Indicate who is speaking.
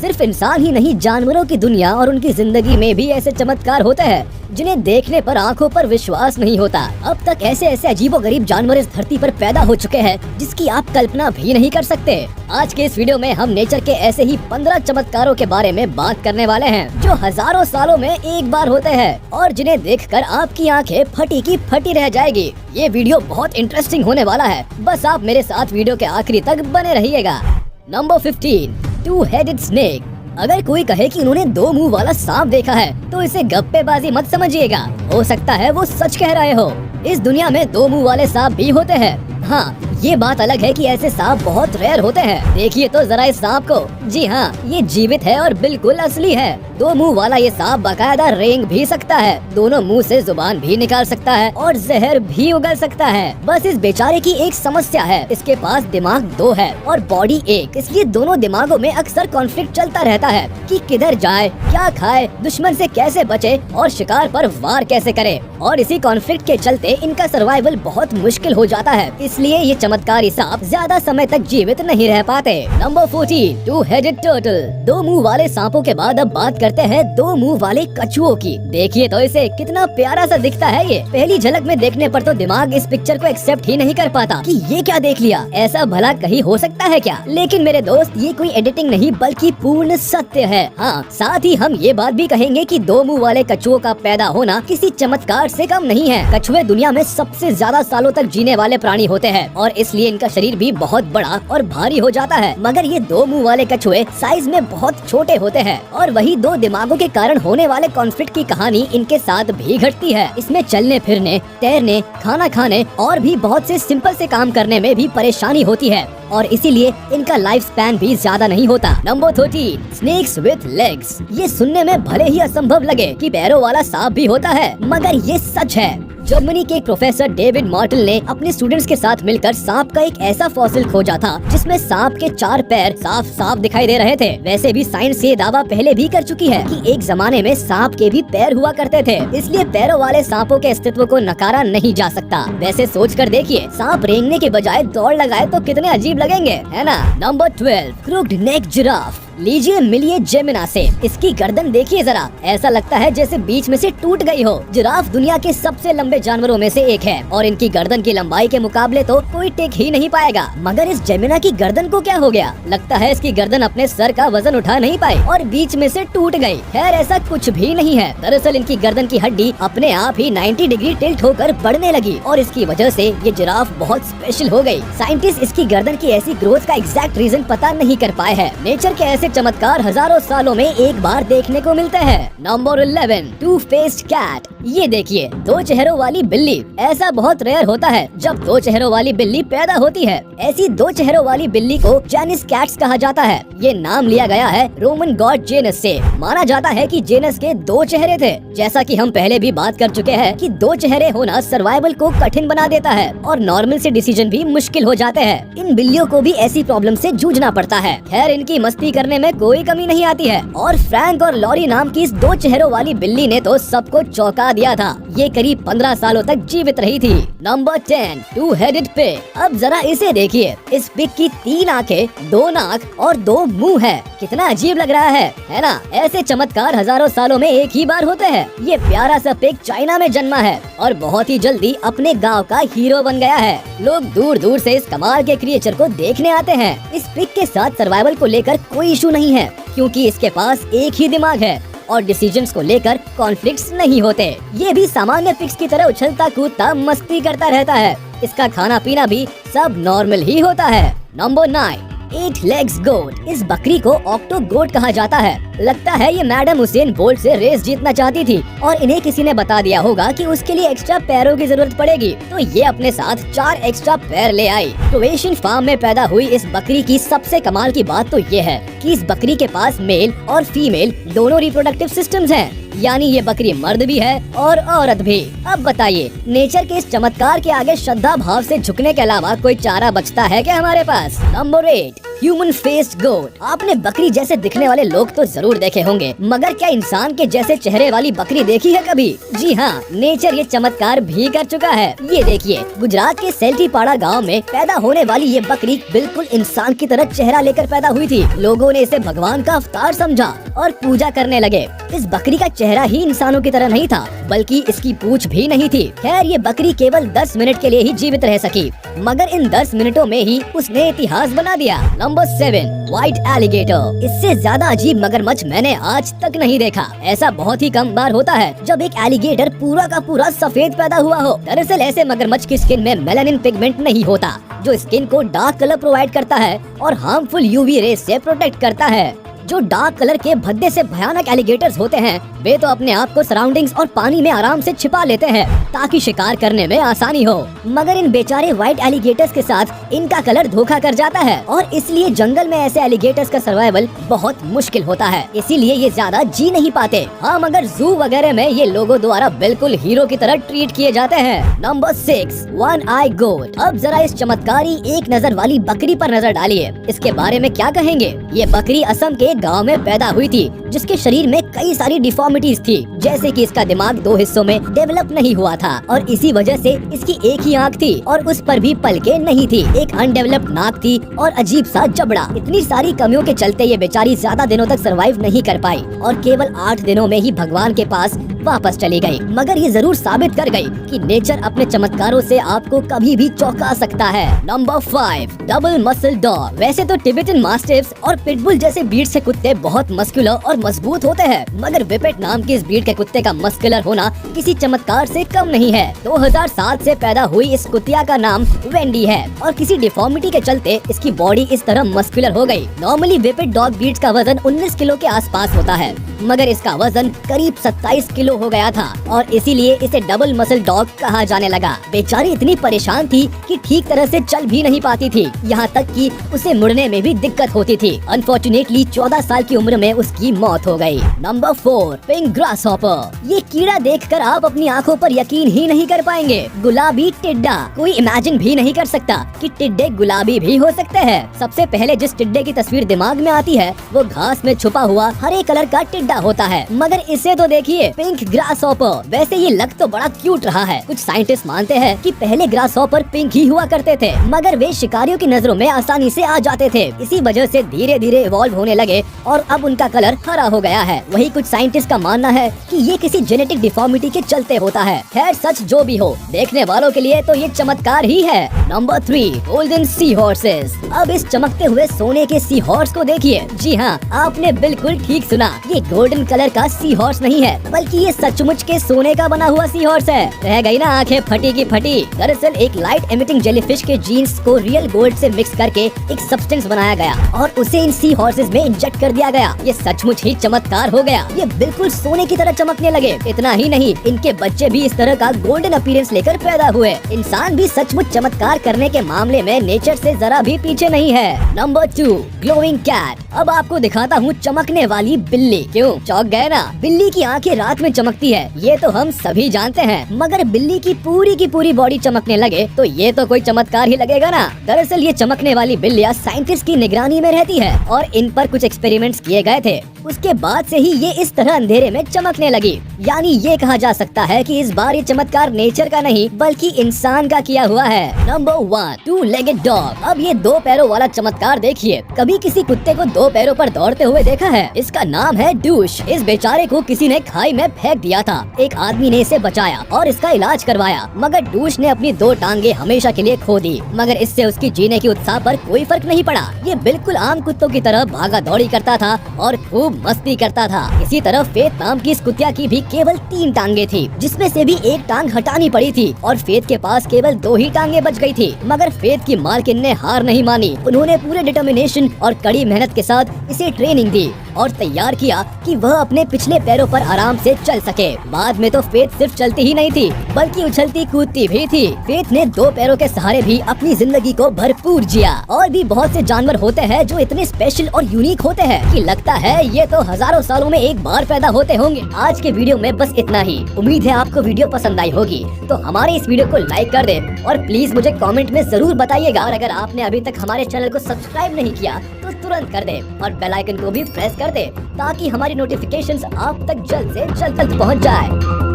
Speaker 1: सिर्फ इंसान ही नहीं, जानवरों की दुनिया और उनकी जिंदगी में भी ऐसे चमत्कार होते हैं जिन्हें देखने पर आंखों पर विश्वास नहीं होता। अब तक ऐसे ऐसे अजीबोगरीब जानवर इस धरती पर पैदा हो चुके हैं जिसकी आप कल्पना भी नहीं कर सकते। आज के इस वीडियो में हम नेचर के ऐसे ही 15 चमत्कारों के बारे में बात करने वाले हैं जो हजारों सालों में एक बार होते हैं और जिन्हें देखकर आपकी आंखें फटी की फटी रह जाएगी। ये वीडियो बहुत इंटरेस्टिंग होने वाला है, बस आप मेरे साथ वीडियो के आखिरी तक बने रहिएगा। Number 15, two headed snake. अगर कोई कहे कि उन्होंने 2 मुंह वाला सांप देखा है तो इसे गप्पेबाजी मत समझिएगा, हो सकता है वो सच कह रहे हो। इस दुनिया में 2 मुंह वाले सांप भी होते हैं। हाँ, ये बात अलग है कि ऐसे सांप बहुत रेयर होते हैं। देखिए तो जरा इस सांप को। जी हाँ, ये जीवित है और बिल्कुल असली है। 2 मुंह वाला ये सांप बाकायदा रेंग भी सकता है, दोनों मुंह से जुबान भी निकाल सकता है और जहर भी उगल सकता है। बस इस बेचारे की एक समस्या है, इसके पास दिमाग 2 है और बॉडी 1, इसलिए दोनों दिमागों में अक्सर कॉन्फ्लिक्ट चलता रहता है कि किधर जाए, क्या खाए, दुश्मन से कैसे बचे और शिकार पर वार कैसे करे। और इसी कॉन्फ्लिक्ट के चलते इनका सर्वाइवल बहुत मुश्किल हो जाता है, इसलिए ये चमत्कारी सांप ज्यादा समय तक जीवित नहीं रह पाते। Number 14, two headed turtle. 2 मुंह वाले सांपों के बाद अब बात करते हैं 2 मुंह वाले कछुओं की। देखिए तो इसे, कितना प्यारा सा दिखता है ये। पहली झलक में देखने पर तो दिमाग इस पिक्चर को एक्सेप्ट ही नहीं कर पाता कि ये क्या देख लिया, ऐसा भला कहीं हो सकता है क्या। लेकिन मेरे दोस्त, ये कोई एडिटिंग नहीं बल्कि पूर्ण सत्य है। हाँ, साथ ही हम ये बात भी कहेंगे कि 2 मुंह वाले कछुओं का पैदा होना किसी चमत्कार से कम नहीं है। कछुए दुनिया में सबसे ज्यादा सालों तक जीने वाले प्राणी होते हैं और इसलिए इनका शरीर भी बहुत बड़ा और भारी हो जाता है। मगर ये 2 मुंह वाले कछुए साइज में बहुत छोटे होते हैं और वही 2 दिमागों के कारण होने वाले कॉन्फ्लिक्ट की कहानी इनके साथ भी घटती है। इसमें चलने फिरने, तैरने, खाना खाने और भी बहुत से सिंपल से काम करने में भी परेशानी होती है और इसीलिए इनका लाइफ स्पैन भी ज्यादा नहीं होता। Number 13, snakes with legs. ये सुनने में भले ही असंभव लगे कि पैरों वाला सांप भी होता है, मगर ये सच है। जर्मनी के एक प्रोफेसर डेविड मॉर्टल ने अपने स्टूडेंट्स के साथ मिलकर सांप का एक ऐसा फॉसिल खोजा था जिसमें सांप के 4 पैर साफ साफ दिखाई दे रहे थे। वैसे भी साइंस ये दावा पहले भी कर चुकी है कि एक जमाने में सांप के भी पैर हुआ करते थे, इसलिए पैरों वाले सांपों के अस्तित्व को नकारा नहीं जा सकता। वैसे सोच कर देखिए, सांप रेंगने के बजाय दौड़ लगाए तो कितने अजीब लगेंगे, है ना। नंबर 12, क्रूक्ड नेक जिराफ। लीजिए मिलिए जेमिना से। इसकी गर्दन देखिए जरा, ऐसा लगता है जैसे बीच में से टूट गई हो। जिराफ दुनिया के सबसे लंबे जानवरों में से एक है और इनकी गर्दन की लंबाई के मुकाबले तो कोई टिक ही नहीं पाएगा। मगर इस जेमिना की गर्दन को क्या हो गया? लगता है इसकी गर्दन अपने सर का वजन उठा नहीं पाई और बीच में से टूट गई। खैर, ऐसा कुछ भी नहीं है। दरअसल इनकी गर्दन की हड्डी अपने आप ही 90 डिग्री टिल्ट होकर बढ़ने लगी और इसकी वजह से ये जिराफ बहुत स्पेशल हो गई। साइंटिस्ट इसकी गर्दन की ऐसी ग्रोथ का एग्जैक्ट रीजन पता नहीं कर पाए हैं। नेचर के ऐसे चमत्कार हजारों सालों में एक बार देखने को मिलते हैं। Number 11, two faced cat. ये देखिए, 2 चेहरों वाली बिल्ली। ऐसा बहुत रेयर होता है जब 2 चेहरों वाली बिल्ली पैदा होती है। ऐसी 2 चेहरों वाली बिल्ली को जेनस कैट्स कहा जाता है। ये नाम लिया गया है रोमन गॉड जेनस से। माना जाता है कि जेनस के 2 चेहरे थे। जैसा कि हम पहले भी बात कर चुके हैं कि 2 चेहरे होना सर्वाइवल को कठिन बना देता है और नॉर्मल से डिसीजन भी मुश्किल हो जाते हैं। इन बिल्लियों को भी ऐसी प्रॉब्लम से जूझना पड़ता है। खैर, इनकी मस्ती करने में कोई कमी नहीं आती है और फ्रैंक और लॉरी नाम की इस 2 चेहरों वाली बिल्ली ने तो सबको चौंका दिया था। ये करीब 15 सालों तक जीवित रही थी। Number 10, two headed pig. अब जरा इसे देखिए, इस पिग की 3 आंखें, 2 नाक और 2 मुंह है। कितना अजीब लग रहा है ना। ऐसे चमत्कार हजारों सालों में एक ही बार होते हैं। ये प्यारा सा पिग चाइना में जन्मा है और बहुत ही जल्दी अपने गांव का हीरो बन गया है। लोग दूर दूर से इस कमाल के क्रिएचर को देखने आते हैं। इस पिग के साथ सर्वाइवल को लेकर कोई इशू नहीं है क्योंकि इसके पास एक ही दिमाग है और डिसीजंस को लेकर कॉन्फ्लिक्ट्स नहीं होते। ये भी सामान्य पिग्स की तरह उछलता कूदता मस्ती करता रहता है। इसका खाना पीना भी सब नॉर्मल ही होता है। नंबर 9, 8 लेग्स गोट। इस बकरी को ऑक्टो गोट कहा जाता है। लगता है ये मैडम हुसैन बोल्ट से रेस जीतना चाहती थी और इन्हें किसी ने बता दिया होगा कि उसके लिए एक्स्ट्रा पैरों की जरूरत पड़ेगी, तो ये अपने साथ 4 एक्स्ट्रा पैर ले आई। क्रोएशियन फार्म में पैदा हुई इस बकरी की सबसे कमाल की बात तो ये है कि इस बकरी के पास मेल और फीमेल दोनों रिप्रोडक्टिव सिस्टम्स हैं। यानी ये बकरी मर्द भी है और औरत भी। अब बताइए, नेचर के इस चमत्कार के आगे श्रद्धा भाव से झुकने के अलावा कोई चारा बचता है क्या हमारे पास? नंबर 8, ह्यूमन फेस्ड गोट। आपने बकरी जैसे दिखने वाले लोग तो जरूर देखे होंगे, मगर क्या इंसान के जैसे चेहरे वाली बकरी देखी है कभी? जी हाँ, नेचर ये चमत्कार भी कर चुका है। ये देखिए, गुजरात के सेल्टीपाड़ा गांव में पैदा होने वाली ये बकरी बिल्कुल इंसान की तरह चेहरा लेकर पैदा हुई थी। लोगों ने इसे भगवान का अवतार समझा और पूजा करने लगे। इस बकरी का चेहरा ही इंसानों की तरह नहीं था, बल्कि इसकी पूंछ भी नहीं थी। खैर, ये बकरी केवल 10 मिनट के लिए ही जीवित रह सकी, मगर इन 10 मिनटों में ही उसने इतिहास बना दिया। Number 7, white alligator. इससे ज्यादा अजीब मगरमच्छ मैंने आज तक नहीं देखा। ऐसा बहुत ही कम बार होता है जब एक एलिगेटर पूरा का पूरा सफेद पैदा हुआ हो। दरअसल ऐसे मगरमच्छ की स्किन में मेलानिन पिगमेंट नहीं होता, जो स्किन को डार्क कलर प्रोवाइड करता है और हार्मफुल यूवी रेस से प्रोटेक्ट करता है। जो डार्क कलर के भद्दे से भयानक एलिगेटर्स होते हैं, वे तो अपने आप को सराउंडिंग्स और पानी में आराम से छिपा लेते हैं ताकि शिकार करने में आसानी हो। मगर इन बेचारे व्हाइट एलिगेटर्स के साथ इनका कलर धोखा कर जाता है और इसलिए जंगल में ऐसे एलिगेटर्स का सर्वाइवल बहुत मुश्किल होता है। इसीलिए ये ज्यादा जी नहीं पाते। हाँ, मगर जू वगैरह में ये लोगों द्वारा बिल्कुल हीरो की तरह ट्रीट किए जाते हैं। नंबर 6, वन आई गोट। अब जरा इस चमत्कारी एक नजर वाली बकरी पर नजर डालिए। इसके बारे में क्या कहेंगे? ये बकरी असम के गांव में पैदा हुई थी, जिसके शरीर में कई सारी डिफॉर्मिटीज थी, जैसे कि इसका दिमाग 2 हिस्सों में डेवलप नहीं हुआ था और इसी वजह से इसकी एक ही आंख थी और उस पर भी पलकें नहीं थी। एक अनडेवलप्ड नाक थी और अजीब सा जबड़ा। इतनी सारी कमियों के चलते ये बेचारी ज्यादा दिनों तक सरवाइव नहीं कर पाई और केवल 8 दिनों में ही भगवान के पास वापस चली गई। मगर ये जरूर साबित कर गई कि नेचर अपने चमत्कारों से आपको कभी भी चौंका सकता है। Number 5, double muscle dog. वैसे तो टिबेटन मास्टिफ्स और पिटबुल जैसे ब्रीड से कुत्ते बहुत मस्कुलर और मजबूत होते हैं, मगर विपेट नाम की इस ब्रीड के कुत्ते का मस्कुलर होना किसी चमत्कार से कम नहीं है। 2007 से पैदा हुई इस कुतिया का नाम वेंडी है और किसी डिफॉर्मिटी के चलते इसकी बॉडी इस तरह मस्कुलर हो गई। नॉर्मली विपेट डॉग ब्रीड्स का वजन 19 किलो के आसपास होता है, मगर इसका वजन करीब 27 किलो हो गया था और इसीलिए इसे डबल मसल डॉग कहा जाने लगा। बेचारी इतनी परेशान थी कि ठीक तरह से चल भी नहीं पाती थी, यहाँ तक कि उसे मुड़ने में भी दिक्कत होती थी। अनफॉर्चुनेटली 14 साल की उम्र में उसकी मौत हो गई। Number 4, pink grasshopper. ये कीड़ा देखकर आप अपनी आंखों पर यकीन ही नहीं कर पाएंगे। गुलाबी टिड्डा। कोई इमेजिन भी नहीं कर सकता कि टिड्डे गुलाबी भी हो सकते हैं। सबसे पहले जिस टिड्डे की तस्वीर दिमाग में आती है वो घास में छुपा हुआ हरे कलर का टिड्डा होता है, मगर इसे तो देखिए, पिंक ग्रासहॉपर। वैसे ये लग तो बड़ा क्यूट रहा है। कुछ साइंटिस्ट मानते हैं कि पहले ग्रासहॉपर पिंक ही हुआ करते थे, मगर वे शिकारियों की नजरों में आसानी से आ जाते थे। इसी वजह से धीरे धीरे इवॉल्व होने लगे और अब उनका कलर हरा हो गया है। वही कुछ साइंटिस्ट का मानना है कि ये किसी जेनेटिक डिफॉर्मिटी के चलते होता है। खैर, सच जो भी हो, देखने वालों के लिए तो ये चमत्कार ही है। नंबर 3, गोल्डन सी हॉर्सेस। अब इस चमकते हुए सोने के सी हॉर्स को देखिए। जी हाँ, आपने बिल्कुल ठीक सुना। ये गोल्डन कलर का सी हॉर्स नहीं है, बल्कि ये सचमुच के सोने का बना हुआ सी हॉर्स है। रह गई ना आंखें फटी की फटी। दरअसल एक लाइट एमिटिंग जेलीफिश के जीन्स को रियल गोल्ड से मिक्स करके एक सब्सटेंस बनाया गया और उसे इन सी हॉर्सेस में इंजेक्ट कर दिया गया। ये सचमुच ही चमत्कार हो गया। ये बिल्कुल सोने की तरह चमकने लगे। इतना ही नहीं, इनके बच्चे भी इस तरह का गोल्डन अपीयरेंस लेकर पैदा हुए। इंसान भी सचमुच चमत्कार करने के मामले में नेचर से जरा भी पीछे नहीं है। Number 2, glowing cat. अब आपको दिखाता हूँ चमकने वाली बिल्ली। क्यों चौंक गए ना? बिल्ली की आंखें रात में चमकती है, ये तो हम सभी जानते हैं, मगर बिल्ली की पूरी बॉडी चमकने लगे तो ये तो कोई चमत्कार ही लगेगा ना। दरअसल ये चमकने वाली बिल्लियाँ साइंटिस्ट की निगरानी में रहती है और इन पर कुछ एक्सपेरिमेंट्स किए गए थे। उसके बाद से ही ये इस तरह अंधेरे में चमकने लगी। यानी ये कहा जा सकता है कि इस बार ये चमत्कार नेचर का नहीं बल्कि इंसान का किया हुआ है। Number 1, two legged dog. अब ये 2 पैरों वाला चमत्कार देखिए। कभी किसी कुत्ते को 2 पैरों पर दौड़ते हुए देखा है? इसका नाम है डूश। इस बेचारे को किसी ने खाई में फेंक दिया था। एक आदमी ने इसे बचाया और इसका इलाज करवाया, मगर डूश ने अपनी 2 टांगे हमेशा के लिए खो दी। मगर इससे उसकी जीने की उत्साह पर कोई फर्क नहीं पड़ा। ये बिल्कुल आम कुत्तों की तरह भागा दौड़ी करता था और खूब मस्ती करता था। इसी तरह फेथ नाम की इस कुतिया की भी केवल 3 टांगे थी, जिसमें से भी एक टांग हटानी पड़ी थी और फेथ के पास केवल 2 ही टांगे बच गई थी। मगर फेथ की मालकिन ने हार नहीं मानी। उन्होंने पूरे डिटर्मिनेशन और कड़ी मेहनत के साथ इसे ट्रेनिंग दी और तैयार किया कि वह अपने पिछले पैरों पर आराम से चल सके। बाद में तो फेथ सिर्फ चलती ही नहीं थी बल्कि उछलती कूदती भी थी। फेथ ने 2 पैरों के सहारे भी अपनी जिंदगी को भरपूर जिया। और भी बहुत से जानवर होते हैं जो इतने स्पेशल और यूनिक होते हैं कि लगता है ये तो हजारों सालों में एक बार पैदा होते होंगे। आज के वीडियो में बस इतना ही। उम्मीद है आपको वीडियो पसंद आई होगी, तो हमारे इस वीडियो को लाइक कर दे और प्लीज मुझे कमेंट में जरूर बताइएगा। और अगर आपने अभी तक हमारे चैनल को सब्सक्राइब नहीं किया तो तुरंत कर दे और बेल आइकन को भी प्रेस कर दे ताकि हमारी नोटिफिकेशंस आप तक जल्द से जल्द पहुंच जाए।